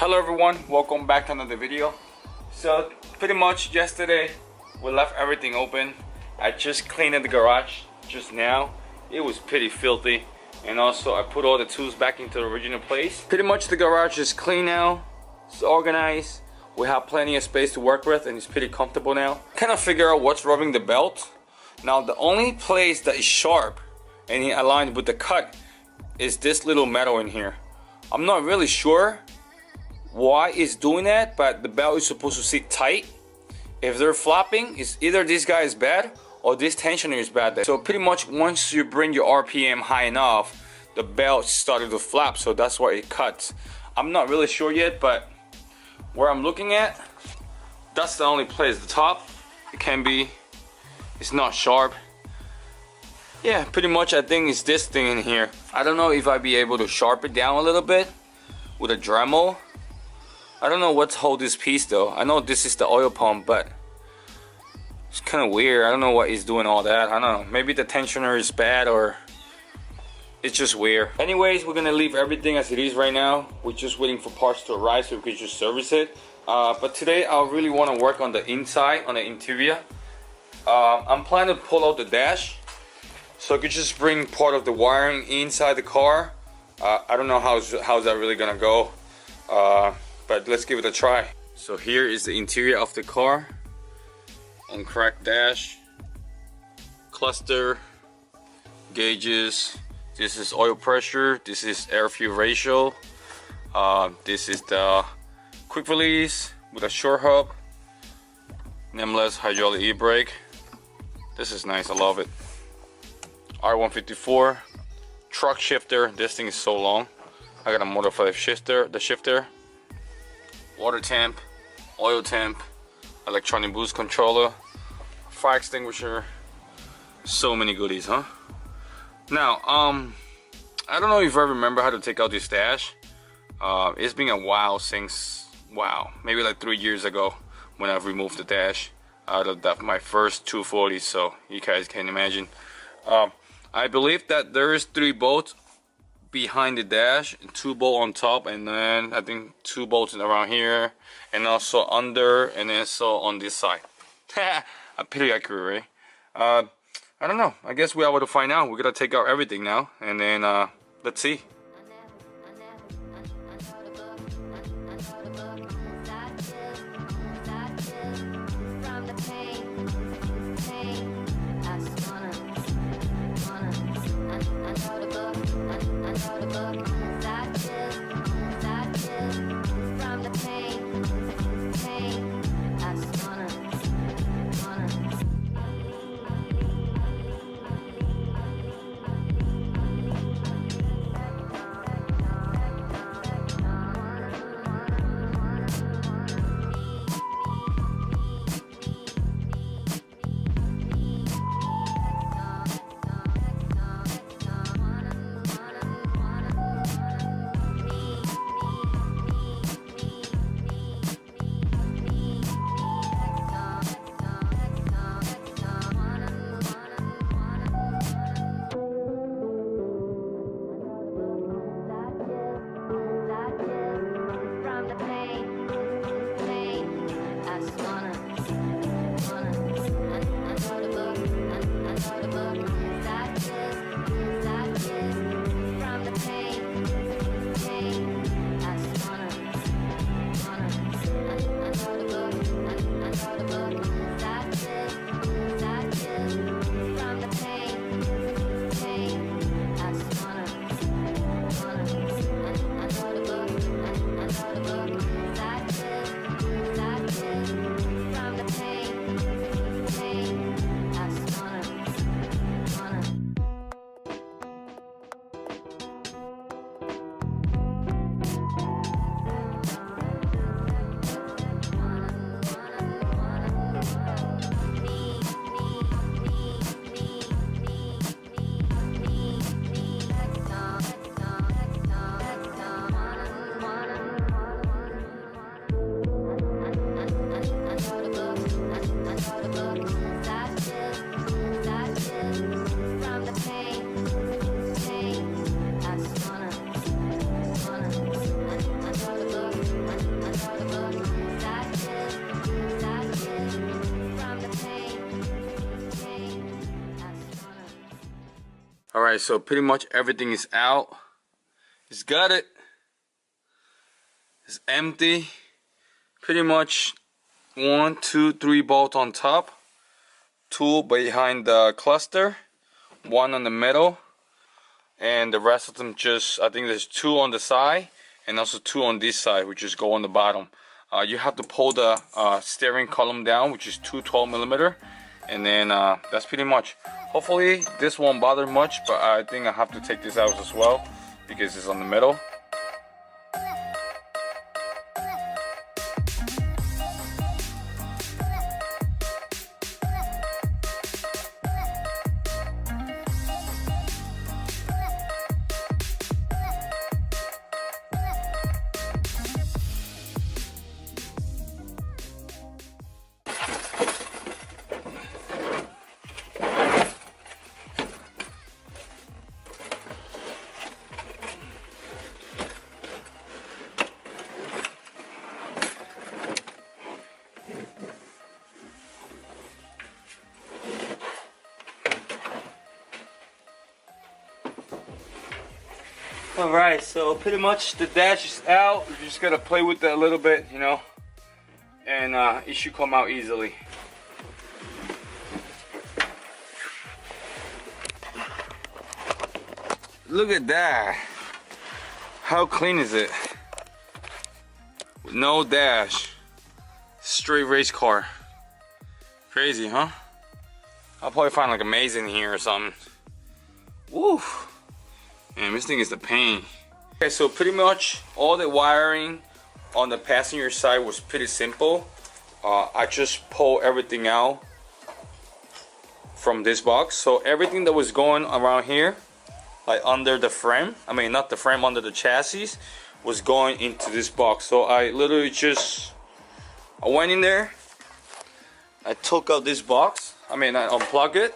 Hello everyone, welcome back to another video. So pretty much yesterday we left everything open. I just cleaned the garage just now. It was pretty filthy, and also I put all the tools back into the original place. Pretty much the garage is clean now. It's organized. We have plenty of space to work with and it's pretty comfortable now. Kind of figure out what's rubbing the belt. Now the only place that is sharp and aligned with the cut is this little metal in here. I'm not really sure why it's doing that, but the belt is supposed to sit tight. If they're flopping, it's either this guy is bad or this tensioner is bad. So pretty much once you bring your RPM high enough, the belt started to flap, so that's why it cuts. I'm not really sure yet, but where I'm looking at, that's the only place. The top, it can be, it's not sharp. Yeah, pretty much I think it's this thing in here. I don't know if I'd be able to sharpen it down a little bit with a Dremel. I don't know what's hold this piece though. I know this is the oil pump, but it's kind of weird. I don't know what he's doing all that. I don't know. Maybe the tensioner is bad or it's just weird. Anyways, we're gonna leave everything as it is right now. We're just waiting for parts to arrive so we can just service it. But today I really want to work on the inside, on the interior. I'm planning to pull out the dash so I could just bring part of the wiring inside the car. I don't know how's that really gonna go. But let's give it a try. So here is the interior of the car. Uncracked dash, cluster, gauges. This is oil pressure. This is air fuel ratio. This is the quick release with a short hub. Nameless hydraulic e-brake. This is nice. I love it. R154 truck shifter. This thing is so long. I gotta modify the shifter. Water temp, oil temp, electronic boost controller, fire extinguisher. So many goodies, huh? Now, I don't know if I remember how to take out this dash. It's been a while since, maybe like 3 years ago when I've removed the dash out of my first 240, so you guys can imagine. I believe that there is 3 bolts behind the dash, 2 bolts on top, and then I think 2 bolts around here, and also under, and then so on this side. Pretty accurate, right? I don't know. I guess we're able to find out. We're gonna take out everything now, and then let's see. Alright, so pretty much everything is out. It's got it. It's empty. Pretty much 1, 2, 3 bolts on top, 2 behind the cluster, 1 on the middle, and the rest of them just, I think there's 2 on the side and also 2 on this side, which just go on the bottom. You have to pull the steering column down, which is 212mm, and then that's pretty much. Hopefully this won't bother much, but I think I have to take this out as well because it's on the middle. Alright, so pretty much the dash is out. You just gotta play with that a little bit, you know, and it should come out easily. Look at that. How clean is it? With no dash. Straight race car. Crazy, huh? I'll probably find like a maze in here or something. Woo! Man, this thing is the pain. Okay, so pretty much all the wiring on the passenger side was pretty simple. I just pulled everything out from this box. So everything that was going around here, like under the frame, I mean not the frame, under the chassis, was going into this box. So I literally just, I went in there, I took out this box, I unplugged it,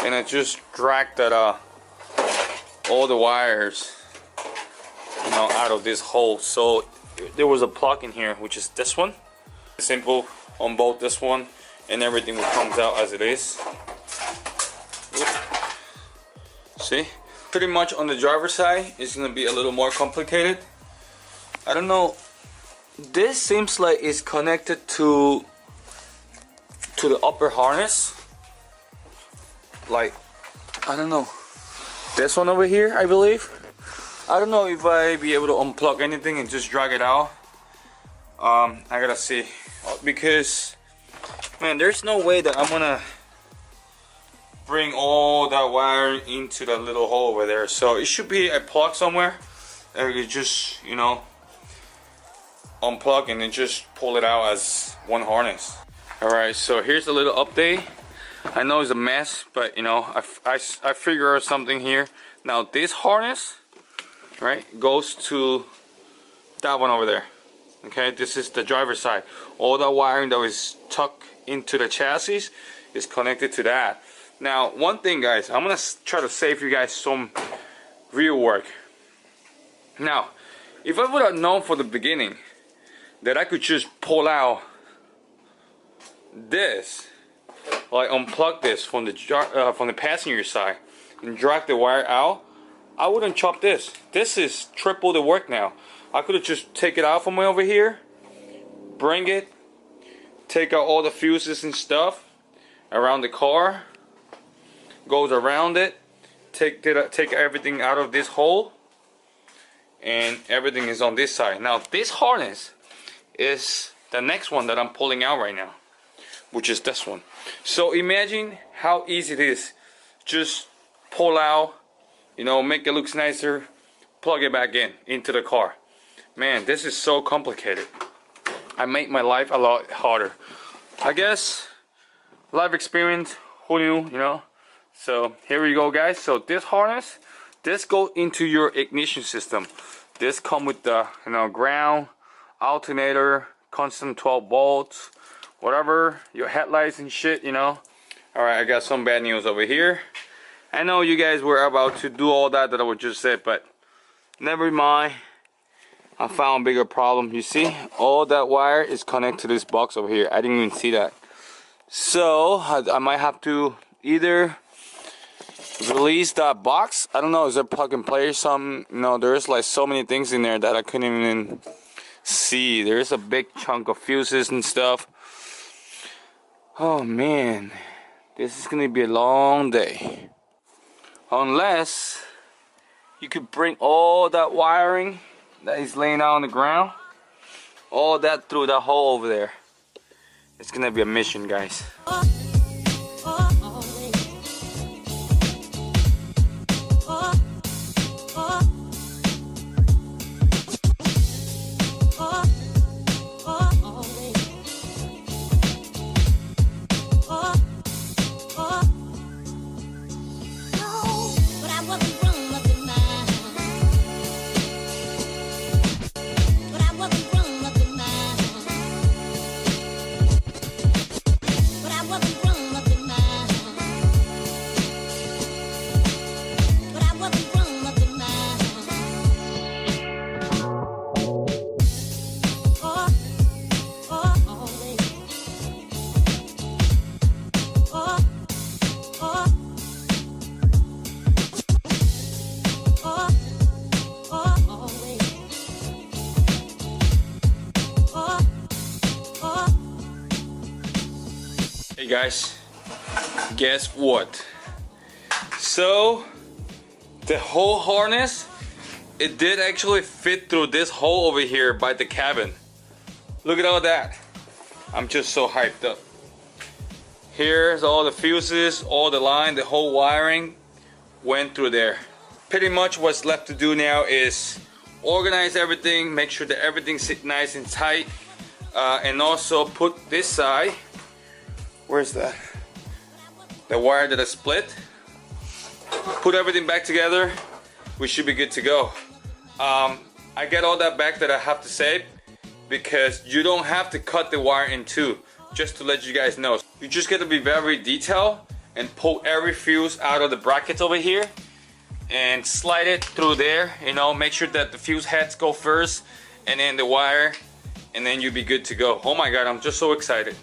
and I just dragged that all the wires, you know, out of this hole. So there was a plug in here, which is this one. Simple on both this one, and everything comes out as it is. See, pretty much on the driver's side it's gonna be a little more complicated. I don't know, this seems like it's connected to the upper harness, like, I don't know, this one over here, I believe. I don't know if I be able to unplug anything and just drag it out. I gotta see, because man, there's no way that I'm gonna bring all that wire into that little hole over there. So it should be a plug somewhere that you just, you know, unplug and then just pull it out as one harness. Alright, so here's a little update. I know it's a mess, but you know, I figure out something here. Now this harness, right, goes to that one over there. Okay, this is the driver's side. All that wiring that was tucked into the chassis is connected to that. Now, one thing, guys, I'm gonna try to save you guys some real work. Now, if I would have known from the beginning that I could just pull out this, like unplug this from the passenger side and drag the wire out, I wouldn't chop this. This is triple the work now. I could have just take it out from over here, bring it, take out all the fuses and stuff around the car, goes around it, take everything out of this hole, and everything is on this side. Now this harness is the next one that I'm pulling out right now, which is this one. So imagine how easy it is. Just pull out, you know, make it look nicer, plug it back in into the car. Man, this is so complicated. I make my life a lot harder. I guess life experience, who knew, you know? So here we go, guys. So this harness, this goes into your ignition system. This come with the, you know, ground, alternator, constant 12 volts, whatever, your headlights and shit, you know. Alright, I got some bad news over here. I know you guys were about to do all that I would just said, but never mind. I found a bigger problem. You see, all that wire is connected to this box over here. I didn't even see that. So I might have to either release that box. I don't know, is there plug and play or something? No, there's like so many things in there that I couldn't even see. There's a big chunk of fuses and stuff. Oh man, this is gonna be a long day. Unless you could bring all that wiring that is laying out on the ground, all that through that hole over there. It's gonna be a mission, guys. Hey guys, guess what? So the whole harness, it did actually fit through this hole over here by the cabin. Look at all that. I'm just so hyped up. Here's all the fuses, all the line, the whole wiring went through there. Pretty much what's left to do now is organize everything, make sure that everything sits nice and tight, and also put this side. Where's that? The wire that I split. Put everything back together. We should be good to go. I get all that back that I have to save because you don't have to cut the wire in two. Just to let you guys know. You just got to be very detailed and pull every fuse out of the brackets over here and slide it through there. You know, make sure that the fuse heads go first and then the wire, and then you'll be good to go. Oh my God, I'm just so excited.